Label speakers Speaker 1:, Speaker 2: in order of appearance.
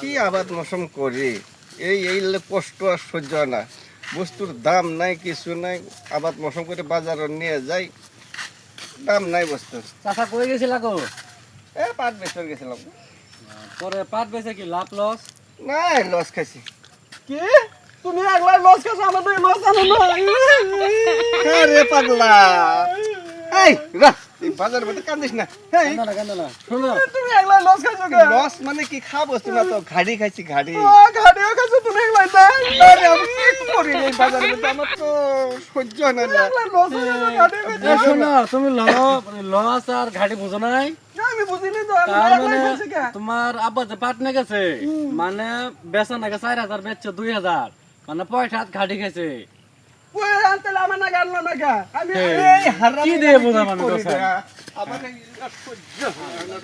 Speaker 1: কি আবাদ মৌসুম করি এই কষ্ট আর সহ্য হয় না বস্তুর দাম নাই কিছু নাই আবাদ মৌসুম করে বাজারে নিয়ে যাই দাম নাই বস্তু
Speaker 2: চাচা কই গেছিলা গো?
Speaker 1: পাট বেচর গেছিলাম
Speaker 2: পরে পাট বেচে কি লাভ লস?
Speaker 1: নাই লস খাইছি
Speaker 3: কি তুমি একলা লস খাচ্ছ আমাদের লস আনো না
Speaker 1: আরে পাগলা এই রা এই বাজারের মধ্যে কান্দিস না এই
Speaker 2: কান্দনা শোনো
Speaker 3: তুমি একলা লস খাচ্ছ কে
Speaker 1: লস মানে কি খাবো বস্তু না তো ঘাড়ি খাইছি ঘাড়ি
Speaker 3: ও ঘাটিও খাচ্ছ তুমি একলা না
Speaker 1: আরে আমি কি করি এই বাজারের মধ্যে আমার তো সহ্য হয় না
Speaker 3: একলা লস ঘাটি
Speaker 2: শোনো তুমি লস আর ঘাটি বুঝো নাই?
Speaker 3: আমি বুঝিনি তো
Speaker 2: তার
Speaker 3: আমি
Speaker 2: মানে
Speaker 3: একলাই খাচ্ছি কে
Speaker 2: তোমার আব্বা যে পাট না গেছে মানে বেচা নাকি 4,000 বেচছে 2,000 মানে 5 ঘাটি খাইছে।
Speaker 3: ওই আনতে আমার না গানলো না কে আমি
Speaker 1: এই হারামি
Speaker 2: কি দিয়ে বোঝাবো আমি
Speaker 1: করি
Speaker 2: তোর?
Speaker 1: না। আমার এই সহ্য হয় না।